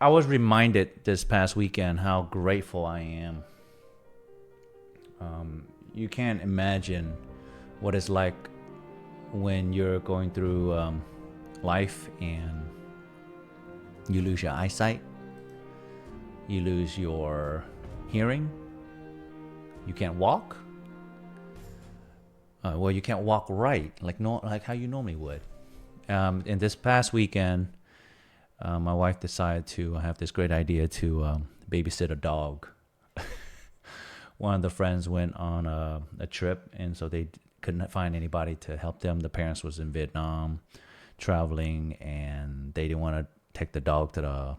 I was reminded this past weekend how grateful I am. You can't imagine what it's like when you're going through life and you lose your eyesight, you lose your hearing, you can't walk. Well, you can't walk right, like like how you normally would. And this past weekend, my wife decided to have this great idea to babysit a dog. One of the friends went on a trip, and so they couldn't find anybody to help them. The parents was in Vietnam, traveling, and they didn't want to take the dog to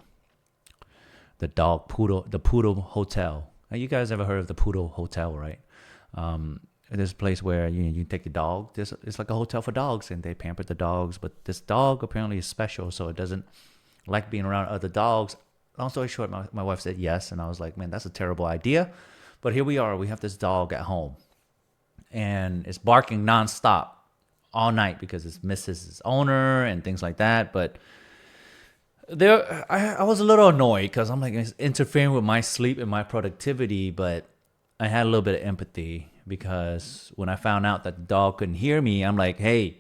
the Poodle Hotel. Now, you guys ever heard of the Poodle Hotel, right? There's a place where you take the dog. It's like a hotel for dogs, and they pamper the dogs. But this dog apparently is special, so it doesn't like being around other dogs. Long story short, my wife said yes, and I was like, man, that's a terrible idea. But here we are. We have this dog at home, and it's barking nonstop all night because it misses its owner and things like that. But I was a little annoyed because I'm like, it's interfering with my sleep and my productivity. But I had a little bit of empathy because when I found out that the dog couldn't hear me, I'm like, hey,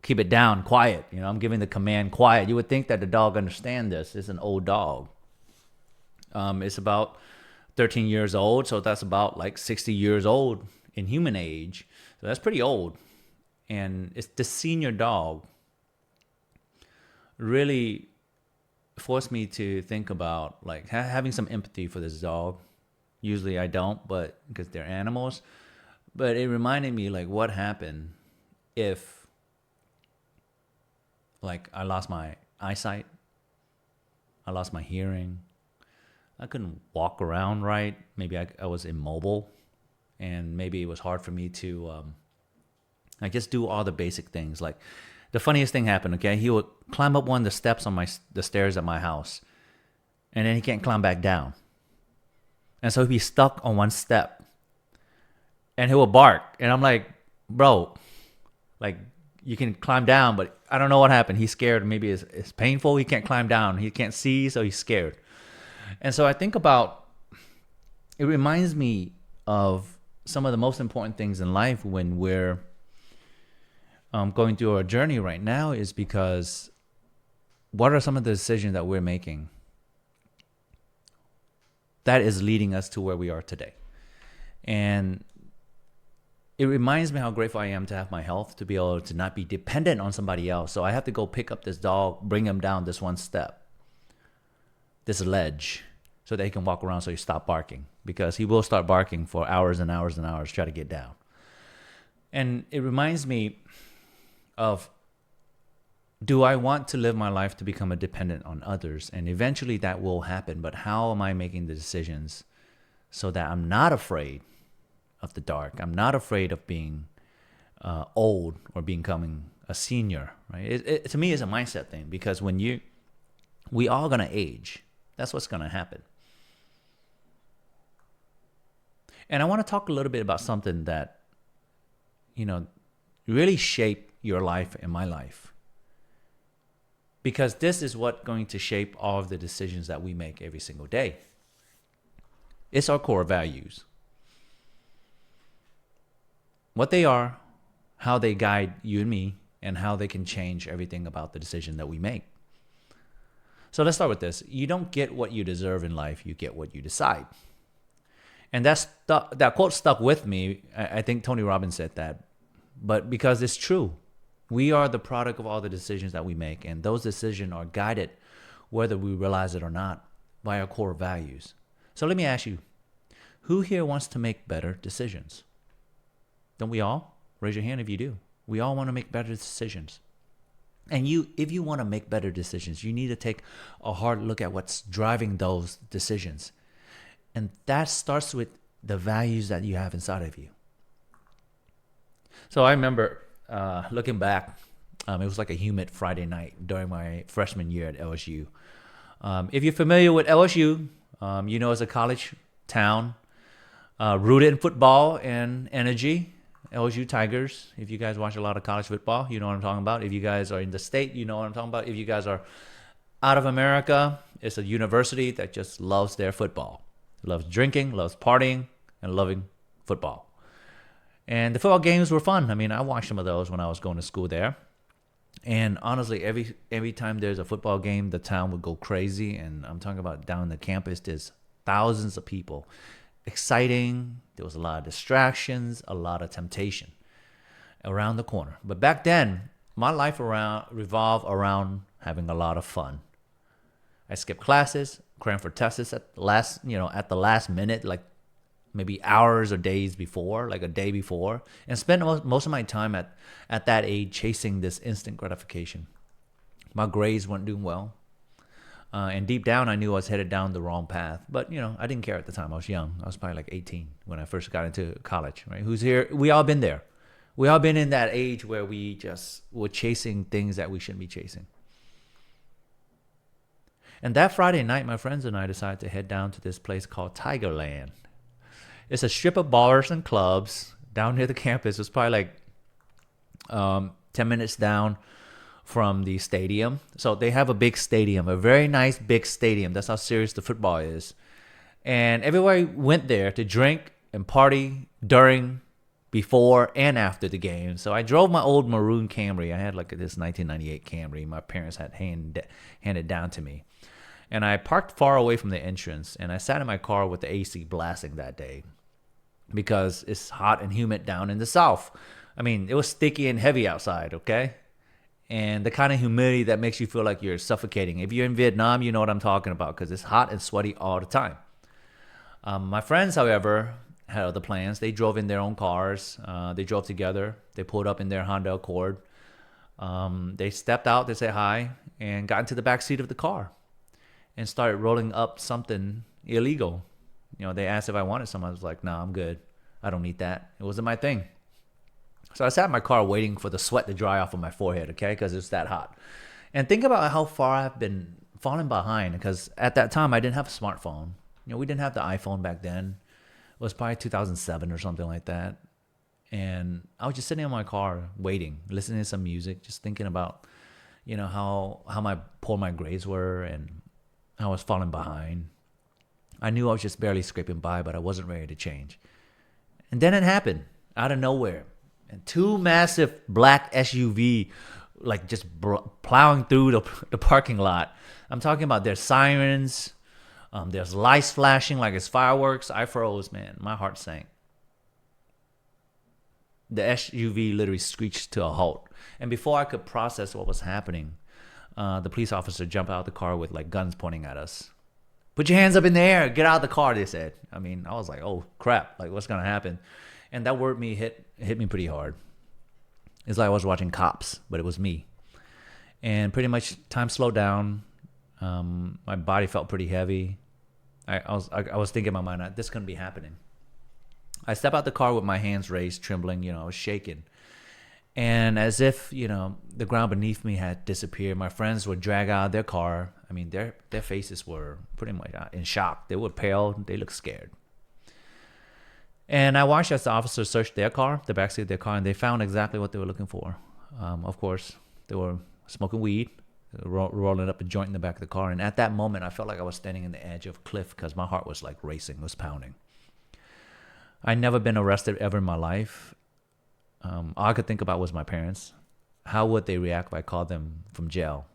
keep it down, quiet. I'm giving the command quiet. You would think that the dog understand this. It's an old dog. It's about 13 years old, so that's about like 60 years old in human age. So that's pretty old. And it's the senior dog really forced me to think about like having some empathy for this dog. Usually I don't, but because they're animals. But it reminded me like what happened if like I lost my eyesight, I lost my hearing, I couldn't walk around right. Maybe I was immobile, and maybe it was hard for me to I just do all the basic things. Like the funniest thing happened. Okay, he would climb up one of the steps on the stairs at my house, and then he can't climb back down, and so he'd be stuck on one step, and he will bark, and I'm like, bro, like you can climb down, but I don't know what happened. He's scared. Maybe it's painful. He can't climb down. He can't see, so he's scared. And so I think about it reminds me of some of the most important things in life when we're going through our journey right now is because what are some of the decisions that we're making that is leading us to where we are today? And it reminds me how grateful I am to have my health, to be able to not be dependent on somebody else. So I have to go pick up this dog, bring him down this one step, this ledge, so that he can walk around so he stop barking, because he will start barking for hours and hours and hours, try to get down. And it reminds me of, do I want to live my life to become a dependent on others? And eventually that will happen. But how am I making the decisions so that I'm not afraid of the dark? I'm not afraid of being old or becoming a senior, right? To me, it's a mindset thing, because we all gonna age. That's what's gonna happen. And I want to talk a little bit about something that, really shape your life and my life. Because this is what's going to shape all of the decisions that we make every single day. It's our core values. What they are, how they guide you and me, and how they can change everything about the decision that we make. So let's start with this. You don't get what you deserve in life, you get what you decide. And that quote stuck with me. I think Tony Robbins said that. But because it's true. We are the product of all the decisions that we make. And those decisions are guided, whether we realize it or not, by our core values. So let me ask you, who here wants to make better decisions? Don't we all? Raise your hand if you do. We all want to make better decisions. And if you want to make better decisions, you need to take a hard look at what's driving those decisions. And that starts with the values that you have inside of you. So I remember looking back, it was like a humid Friday night during my freshman year at LSU. If you're familiar with LSU, it's a college town rooted in football and energy. LSU Tigers. If you guys watch a lot of college football, you know what I'm talking about. If you guys are in the state, you know what I'm talking about. If you guys are out of America, it's a university that just loves their football. Loves drinking, loves partying, and loving football. And the football games were fun. I mean, I watched some of those when I was going to school there. And honestly, every time there's a football game, the town would go crazy. And I'm talking about down the campus, there's thousands of people. Exciting. There was a lot of distractions, a lot of temptation around the corner. But back then, my life revolved around having a lot of fun. I skipped classes, crammed for tests at the last minute, like maybe hours or days before, like a day before, and spent most of my time at that age chasing this instant gratification. My grades weren't doing well. And deep down, I knew I was headed down the wrong path. But, I didn't care at the time. I was young. I was probably like 18 when I first got into college, right? Who's here? We all been there. We all been in that age where we just were chasing things that we shouldn't be chasing. And that Friday night, my friends and I decided to head down to this place called Tigerland. It's a strip of bars and clubs down near the campus. It's probably like 10 minutes down from the stadium. So they have a big stadium, a very nice big stadium. That's how serious the football is. And everybody went there to drink and party during, before, and after the game. So I drove my old maroon Camry. I had like this 1998 Camry my parents had handed down to me. And I parked far away from the entrance, and I sat in my car with the AC blasting that day because it's hot and humid down in the South. I mean, it was sticky and heavy outside, okay? And the kind of humidity that makes you feel like you're suffocating. If you're in Vietnam, you know what I'm talking about because it's hot and sweaty all the time. My friends, however, had other plans. They drove in their own cars. They drove together. They pulled up in their Honda Accord. They stepped out, they said hi, and got into the back seat of the car and started rolling up something illegal. They asked if I wanted some. I was like, no, I'm good. I don't need that. It wasn't my thing. So I sat in my car waiting for the sweat to dry off of my forehead, okay, because it's that hot. And think about how far I've been falling behind because at that time I didn't have a smartphone. We didn't have the iPhone back then. It was probably 2007 or something like that. And I was just sitting in my car waiting, listening to some music, just thinking about, how poor my grades were and I was falling behind. I knew I was just barely scraping by, but I wasn't ready to change. And then it happened out of nowhere. And two massive black SUV, like just plowing through the parking lot. I'm talking about there's sirens. There's lights flashing like it's fireworks. I froze, man. My heart sank. The SUV literally screeched to a halt. And before I could process what was happening, the police officer jumped out of the car with like guns pointing at us. Put your hands up in the air. Get out of the car, they said. I mean, I was like, oh, crap. Like, what's going to happen? And that word hit me pretty hard. It's like I was watching Cops, but it was me. And pretty much time slowed down. My body felt pretty heavy. I was thinking in my mind, this couldn't be happening. I stepped out the car with my hands raised, trembling. I was shaking. And as if, the ground beneath me had disappeared, my friends were dragged out of their car. I mean, their faces were pretty much in shock. They were pale. They looked scared. And I watched as the officers searched their car, the backseat of their car, and they found exactly what they were looking for. Of course, they were smoking weed, rolling up a joint in the back of the car. And at that moment, I felt like I was standing in the edge of a cliff because my heart was like racing, was pounding. I'd never been arrested ever in my life. All I could think about was my parents. How would they react if I called them from jail?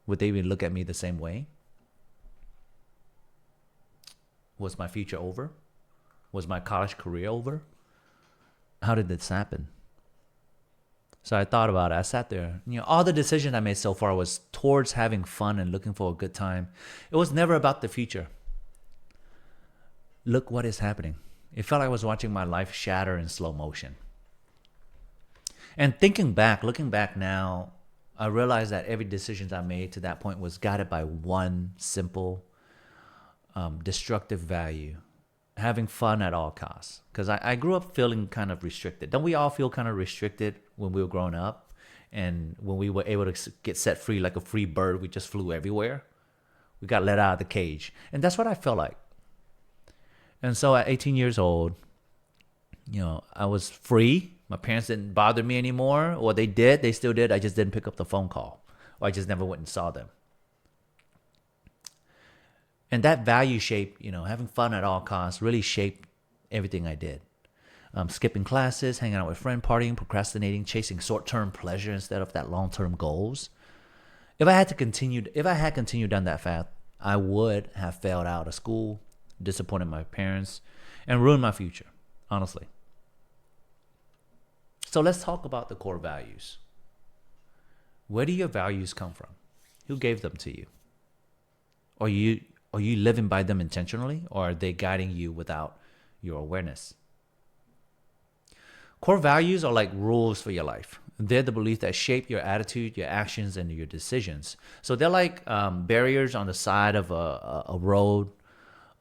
Would they even look at me the same way? Was my future over? Was my college career over? How did this happen? So I thought about it. I sat there. All the decisions I made so far was towards having fun and looking for a good time. It was never about the future. Look what is happening. It felt like I was watching my life shatter in slow motion. And looking back now, I realized that every decision I made to that point was guided by one simple, destructive value: having fun at all costs. Because I grew up feeling kind of restricted. Don't we all feel kind of restricted when we were growing up? And when we were able to get set free like a free bird, we just flew everywhere. We got let out of the cage. And that's what I felt like. And so at 18 years old, I was free. My parents didn't bother me anymore. Or they did. They still did. I just didn't pick up the phone call. Or I just never went and saw them. And that value shape, having fun at all costs really shaped everything I did. Skipping classes, hanging out with friends, partying, procrastinating, chasing short-term pleasure instead of that long-term goals. If I had continued down that path, I would have failed out of school, disappointed my parents, and ruined my future, honestly. So let's talk about the core values. Where do your values come from? Who gave them to you? Are you living by them intentionally, or are they guiding you without your awareness? Core values are like rules for your life. They're the beliefs that shape your attitude, your actions, and your decisions. So they're like barriers on the side of a road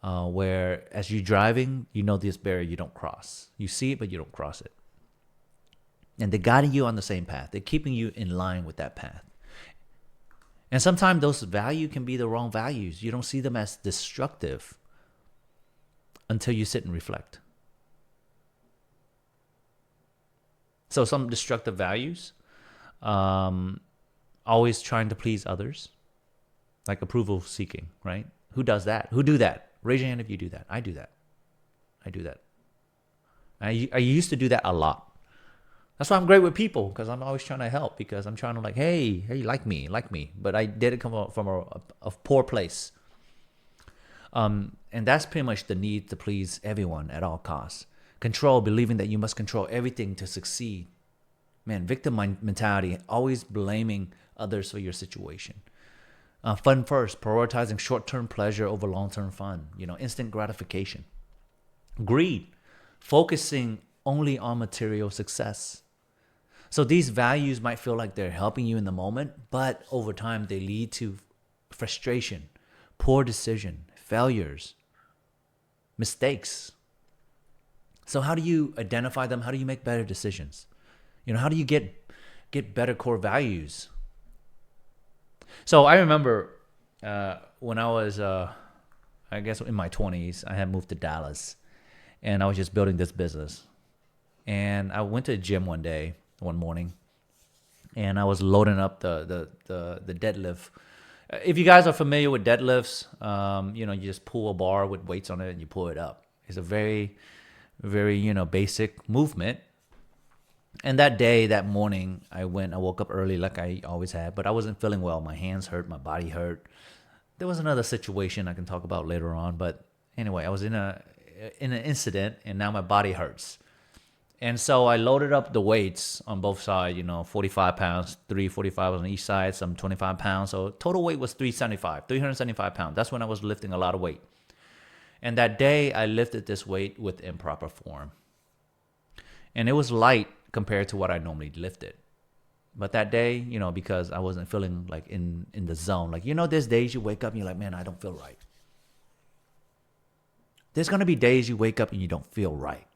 where as you're driving, this barrier you don't cross. You see it, but you don't cross it. And they're guiding you on the same path. They're keeping you in line with that path. And sometimes those values can be the wrong values. You don't see them as destructive until you sit and reflect. So some destructive values, always trying to please others, like approval seeking, right? Who does that? Who do that? Raise your hand if you do that. I do that. I used to do that a lot. That's why I'm great with people, because I'm always trying to help, because I'm trying to hey, like me. But I did it come from a poor place. And that's pretty much the need to please everyone at all costs. Control, believing that you must control everything to succeed. Man, victim mentality, always blaming others for your situation. Fun first, prioritizing short-term pleasure over long-term fun. Instant gratification. Greed, focusing only on material success. So these values might feel like they're helping you in the moment, but over time they lead to frustration, poor decision, failures, mistakes. So how do you identify them? How do you make better decisions? How do you get better core values? So I remember when I was, I guess in my 20s, I had moved to Dallas, and I was just building this business. And I went to the gym one morning, and I was loading up the deadlift. If you guys are familiar with deadlifts, you just pull a bar with weights on it and you pull it up. It's a very, very, basic movement. And that morning, I woke up early like I always had, but I wasn't feeling well. My hands hurt, my body hurt. There was another situation I can talk about later on, but anyway, I was in an incident, and now my body hurts. And so I loaded up the weights on both sides, 45 pounds, 345 on each side, some 25 pounds. So total weight was 375 pounds. That's when I was lifting a lot of weight. And that day I lifted this weight with improper form. And it was light compared to what I normally lifted. But that day, because I wasn't feeling like in the zone, there's days you wake up and you're like, man, I don't feel right. There's going to be days you wake up and you don't feel right.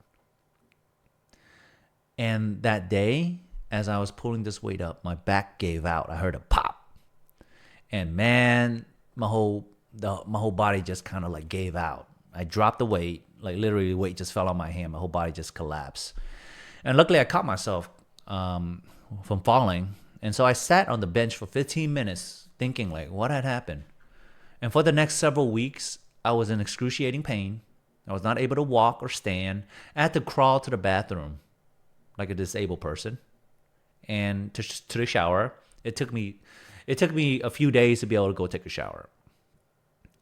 And that day, as I was pulling this weight up, my back gave out. I heard a pop. And man, my whole body just kind of gave out. I dropped the weight, literally the weight just fell on my hand. My whole body just collapsed. And luckily I caught myself from falling. And so I sat on the bench for 15 minutes thinking what had happened. And for the next several weeks, I was in excruciating pain. I was not able to walk or stand. I had to crawl to the bathroom like a disabled person, and to the shower. It took me a few days to be able to go take a shower.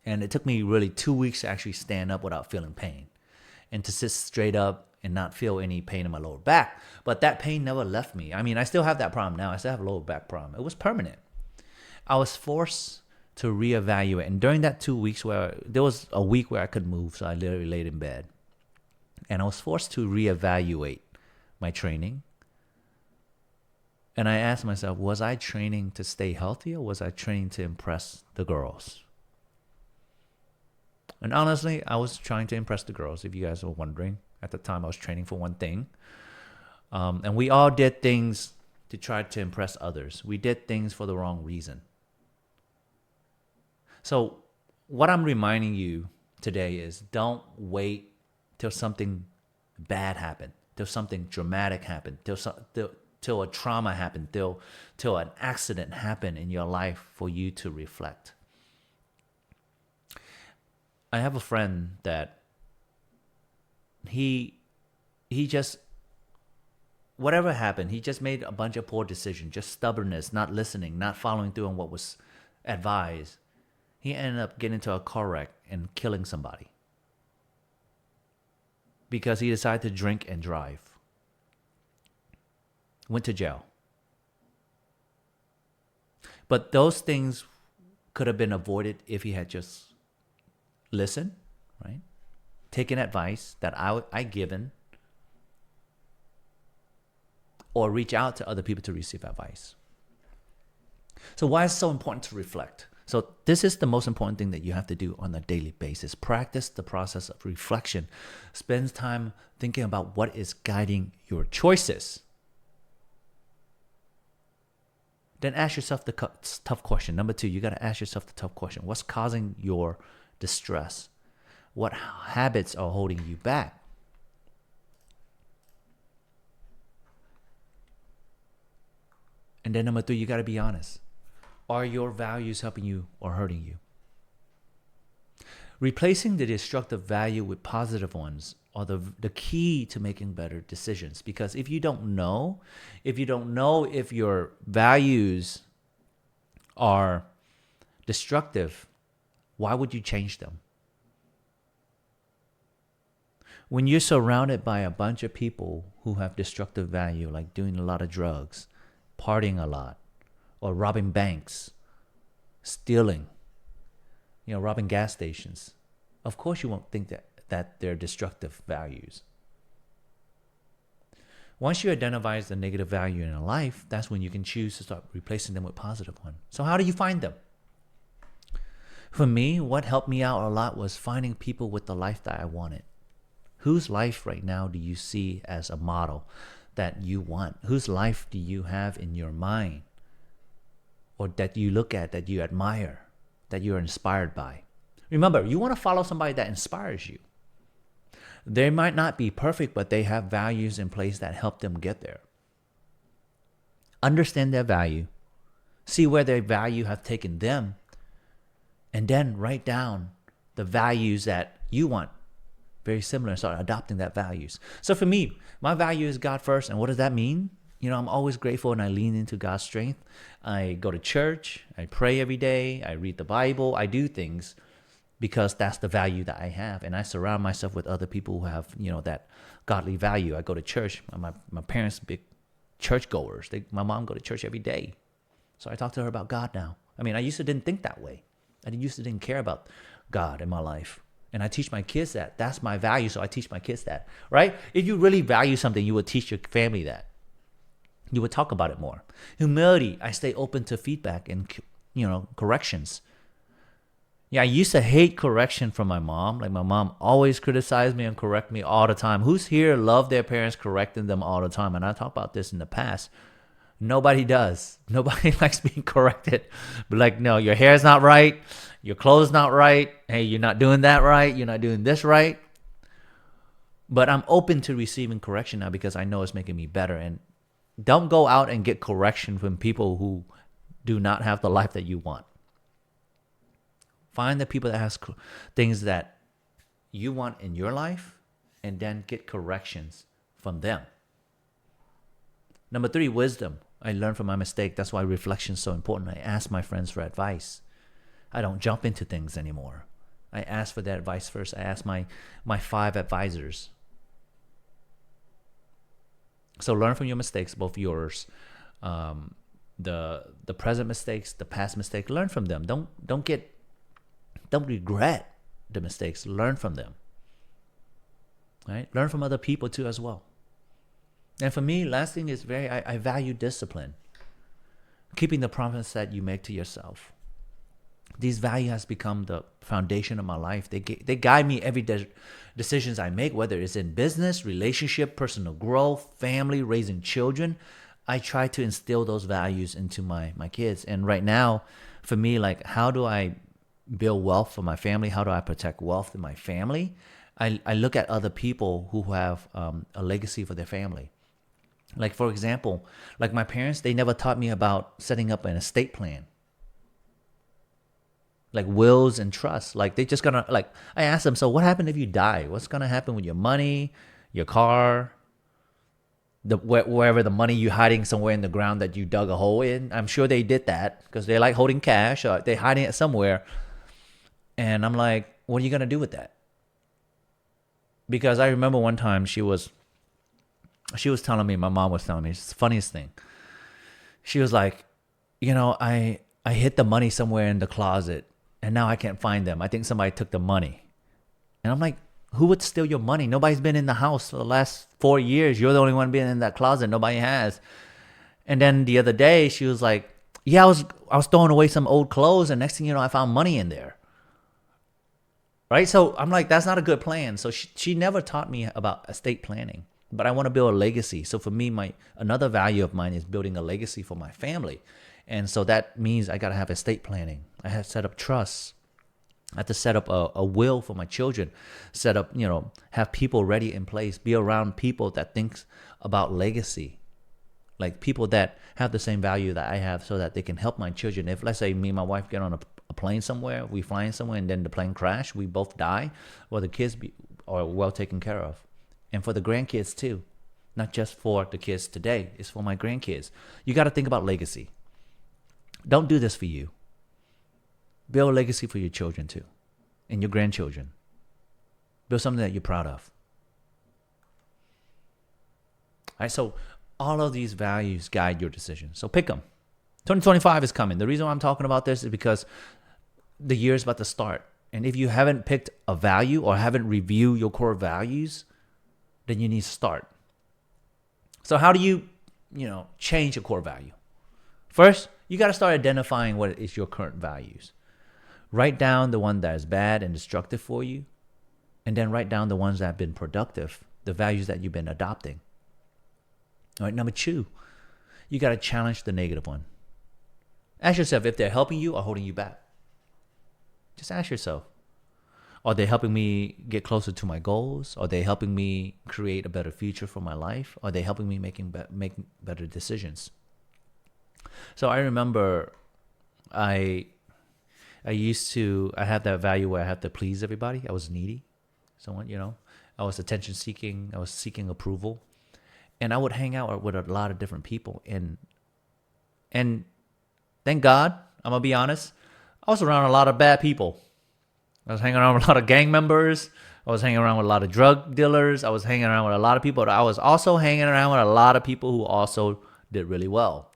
And it took me really 2 weeks to actually stand up without feeling pain, and to sit straight up and not feel any pain in my lower back. But that pain never left me. I mean, I still have that problem now. I still have a lower back problem. It was permanent. I was forced to reevaluate. And during that 2 weeks there was a week where I could move, so I literally laid in bed. And I was forced to reevaluate my training. And I asked myself, was I training to stay healthy, or was I training to impress the girls? And honestly, I was trying to impress the girls, if you guys were wondering. At the time, I was training for one thing. And we all did things to try to impress others. We did things for the wrong reason. So what I'm reminding you today is, don't wait till something bad happened, till something dramatic happened, till a trauma happened, till an accident happened in your life for you to reflect. I have a friend that he he just, whatever happened, he just made a bunch of poor decisions, just stubbornness, not listening, not following through on what was advised. He ended up getting into a car wreck and killing somebody because he decided to drink and drive. Went to jail. But those things could have been avoided if he had just listened, right? Taken advice that I given, or reach out to other people to receive advice. So why is it so important to reflect? So this is the most important thing that you have to do on a daily basis. Practice the process of reflection. Spend time thinking about what is guiding your choices. Then ask yourself the tough question. Number 2, you got to ask yourself the tough question. What's causing your distress? What habits are holding you back? And then number 3, you got to be honest. Are your values helping you or hurting you? Replacing the destructive value with positive ones are the key to making better decisions. Because if you don't know if your values are destructive, why would you change them? When you're surrounded by a bunch of people who have destructive value, like doing a lot of drugs, partying a lot, or robbing banks, stealing, robbing gas stations, of course you won't think that they're destructive values. Once you identify the negative value in your life, that's when you can choose to start replacing them with positive one. So how do you find them? For me, what helped me out a lot was finding people with the life that I wanted. Whose life right now do you see as a model that you want? Whose life do you have in your mind, or that you look at, that you admire, that you're inspired by? Remember, you want to follow somebody that inspires you. They might not be perfect, but they have values in place that help them get there. Understand their value, see where their value have taken them, and then write down the values that you want, very similar, and start adopting that values. So for me, my value is God first. And what does that mean? I'm always grateful, and I lean into God's strength. I go to church, I pray every day, I read the Bible, I do things because that's the value that I have. And I surround myself with other people who have, that godly value. I go to church. My parents big church goers. My mom go to church every day. So I talk to her about God now. I used to didn't think that way. I used to didn't care about God in my life. And I teach my kids that. That's my value, so I teach my kids that, right? If you really value something, you would teach your family that. You would talk about it more. Humility, I stay open to feedback and, corrections. Yeah, I used to hate correction from my mom. Like, my mom always criticized me and correct me all the time. Who's here love their parents correcting them all the time? And I talked about this in the past. Nobody does. Nobody likes being corrected. But like, no, your hair's not right. Your clothes not right. Hey, you're not doing that right. You're not doing this right. But I'm open to receiving correction now because I know it's making me better. And don't go out and get correction from people who do not have the life that you want. Find the people that has things that you want in your life, and then get corrections from them. Number 3, wisdom. I learn from my mistake. That's why reflection is so important. I ask my friends for advice. I don't jump into things anymore. I ask for their advice first. I ask my 5 advisors. So learn from your mistakes, both yours, the present mistakes, the past mistake. Learn from them. Don't regret the mistakes. Learn from them. Right? Learn from other people too as well. And for me, last thing is I value discipline. Keeping the promise that you make to yourself. These values has become the foundation of my life. They guide me every decisions I make, whether it's in business, relationship, personal growth, family, raising children. I try to instill those values into my kids. And right now, for me, like, how do I build wealth for my family? How do I protect wealth in my family? I look at other people who have a legacy for their family. Like, for example, like my parents, they never taught me about setting up an estate plan. like wills and trusts. Like they just gonna like I asked them, so what happened if you die? What's gonna happen with your money, your car, wherever the money you hiding somewhere in the ground that you dug a hole in? I'm sure they did that because they like holding cash or they hiding it somewhere. And I'm like, what are you gonna do with that? Because I remember one time she was telling me, my mom was telling me, it's the funniest thing. She was like, I hid the money somewhere in the closet and now I can't find them. I think somebody took the money. And I'm like, who would steal your money? Nobody's been in the house for the last 4 years. You're the only one being in that closet. Nobody has. And then the other day she was like, yeah, I was throwing away some old clothes and next thing you know, I found money in there. Right? So I'm like, that's not a good plan. So she never taught me about estate planning, but I want to build a legacy. So for me, another value of mine is building a legacy for my family. And so that means I got to have estate planning. I have to set up trusts. I have to set up a will for my children, set up, have people ready in place, be around people that thinks about legacy, like people that have the same value that I have so that they can help my children. If let's say me and my wife get on a plane somewhere, we flying somewhere and then the plane crash, we both die, well, the kids are well taken care of. And for the grandkids too, not just for the kids today, it's for my grandkids. You got to think about legacy. Don't do this for you. Build a legacy for your children too, and your grandchildren. Build something that you're proud of. All right, so all of these values guide your decision. So pick them. 2025 is coming. The reason why I'm talking about this is because the year is about to start. And if you haven't picked a value or haven't reviewed your core values, then you need to start. So how do you, change your core value? First, you got to start identifying what is your current values. Write down the one that is bad and destructive for you, and then write down the ones that have been productive, the values that you've been adopting. All right, number 2, you got to challenge the negative one. Ask yourself if they're helping you or holding you back. Just ask yourself, are they helping me get closer to my goals? Are they helping me create a better future for my life? Are they helping me make better decisions? So I remember I had that value where I had to please everybody. I was needy. Someone, I was attention seeking. I was seeking approval. And I would hang out with a lot of different people. And thank God, I'm going to be honest, I was around a lot of bad people. I was hanging around with a lot of gang members. I was hanging around with a lot of drug dealers. I was hanging around with a lot of people. I was also hanging around with a lot of people who also did really well.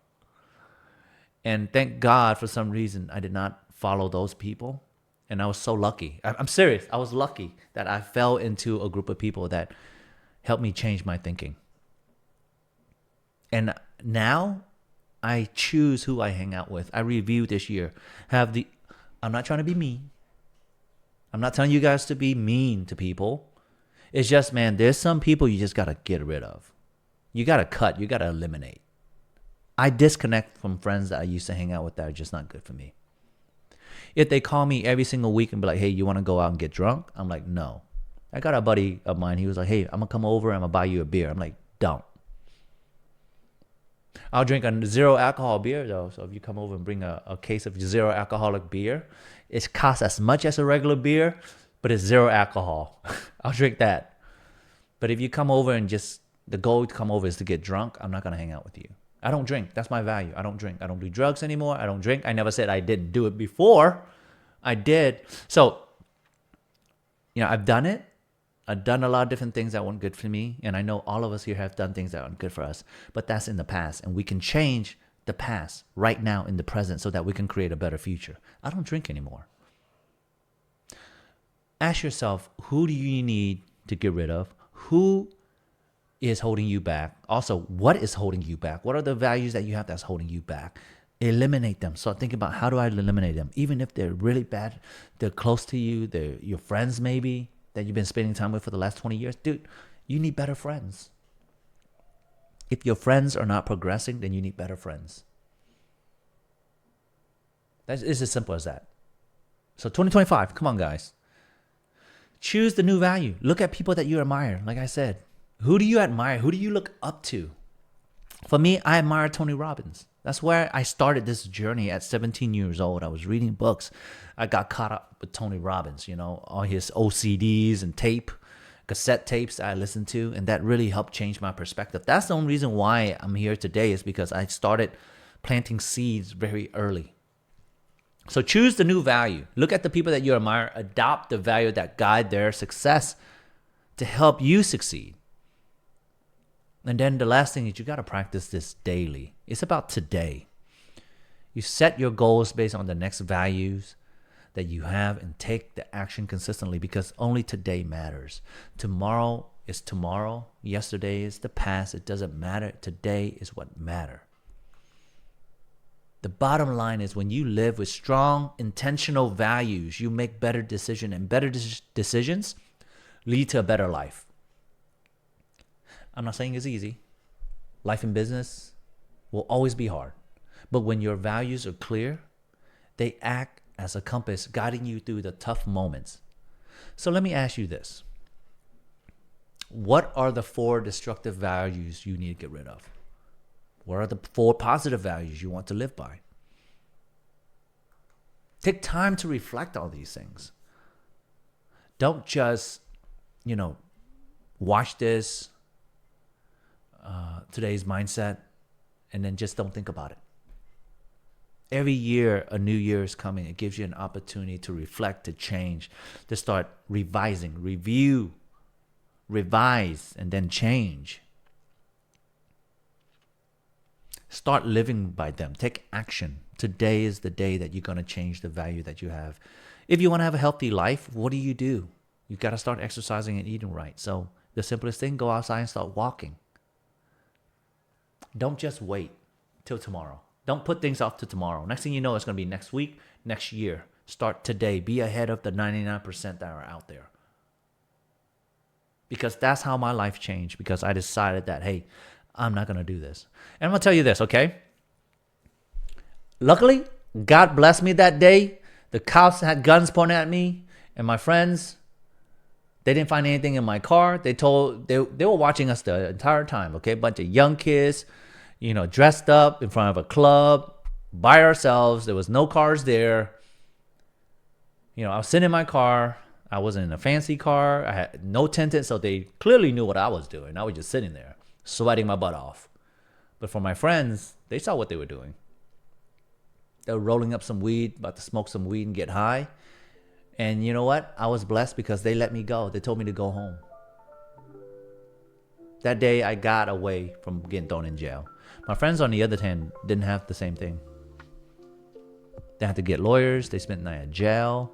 And thank God, for some reason, I did not follow those people. And I was so lucky. I'm serious. I was lucky that I fell into a group of people that helped me change my thinking. And now I choose who I hang out with. I review this year. I'm not trying to be mean. I'm not telling you guys to be mean to people. It's just, man, there's some people you just got to get rid of. You got to cut. You got to eliminate. I disconnect from friends that I used to hang out with that are just not good for me. If they call me every single week and be like, hey, you want to go out and get drunk? I'm like, no. I got a buddy of mine. He was like, hey, I'm going to come over. I'm going to buy you a beer. I'm like, don't. I'll drink a 0 alcohol beer though. So if you come over and bring a case of 0 alcoholic beer, it costs as much as a regular beer, but it's 0 alcohol. I'll drink that. But if you come over and just the goal to come over is to get drunk, I'm not going to hang out with you. I don't drink. That's my value. I don't drink. I don't do drugs anymore. I don't drink. I never said I didn't do it before. I did. So, I've done it. I've done a lot of different things that weren't good for me. And I know all of us here have done things that aren't good for us. But that's in the past. And we can change the past right now in the present so that we can create a better future. I don't drink anymore. Ask yourself, who do you need to get rid of? Who is holding you back? Also, what is holding you back? What are the values that you have that's holding you back? Eliminate them. So think about, how do I eliminate them? Even if they're really bad, they're close to you, they're your friends maybe that you've been spending time with for the last 20 years. Dude, you need better friends. If your friends are not progressing, then you need better friends. It's as simple as that. So 2025, come on guys. Choose the new value. Look at people that you admire. Like I said, who do you admire? Who do you look up to? For me, I admire Tony Robbins. That's where I started this journey at 17 years old. I was reading books. I got caught up with Tony Robbins, all his OCDs and cassette tapes I listened to, and that really helped change my perspective. That's the only reason why I'm here today, is because I started planting seeds very early. So choose the new value. Look at the people that you admire. Adopt the value that guide their success to help you succeed. And then the last thing is you got to practice this daily. It's about today. You set your goals based on the next values that you have and take the action consistently, because only today matters. Tomorrow is tomorrow. Yesterday is the past. It doesn't matter. Today is what matters. The bottom line is, when you live with strong, intentional values, you make better decisions, and better decisions lead to a better life. I'm not saying it's easy. Life and business will always be hard. But when your values are clear, they act as a compass guiding you through the tough moments. So let me ask you this. What are the 4 destructive values you need to get rid of? What are the 4 positive values you want to live by? Take time to reflect on these things. Don't just, watch this, today's mindset, and then just don't think about it. Every year, a new year is coming. It gives you an opportunity to reflect, to change, to start revising, review, revise, and then change. Start living by them. Take action. Today is the day that you're going to change the value that you have. If you want to have a healthy life, what do? You got to start exercising and eating right. So the simplest thing, go outside and start walking. Don't just wait till tomorrow. Don't put things off to tomorrow. Next thing you know, it's going to be next week, next year. Start today. Be ahead of the 99% that are out there. Because that's how my life changed, because I decided that, hey, I'm not going to do this. And I'm going to tell you this, okay? Luckily, God blessed me that day. The cops had guns pointed at me, and my friends, they didn't find anything in my car. They were watching us the entire time, okay? Bunch of young kids, dressed up in front of a club by ourselves. There was no cars there. I was sitting in my car. I wasn't in a fancy car. I had no tinted, so they clearly knew what I was doing. I was just sitting there, sweating my butt off. But for my friends, they saw what they were doing. They were rolling up some weed, about to smoke some weed and get high. And you know what? I was blessed because they let me go. They told me to go home. That day, I got away from getting thrown in jail. My friends, on the other hand, didn't have the same thing. They had to get lawyers. They spent the night in jail.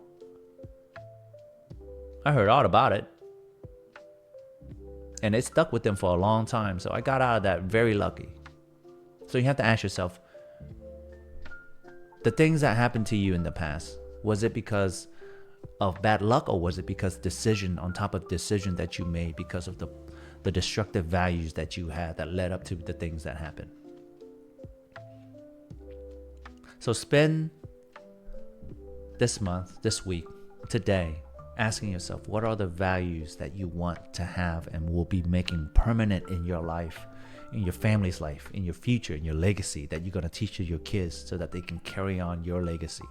I heard all about it. And it stuck with them for a long time. So I got out of that very lucky. So you have to ask yourself, the things that happened to you in the past, was it because of bad luck, or was it because decision on top of decision that you made because of the destructive values that you had that led up to the things that happened? So spend this month, this week, today, asking yourself, what are the values that you want to have and will be making permanent in your life, in your family's life, in your future, in your legacy, that you're going to teach to your kids so that they can carry on your legacy?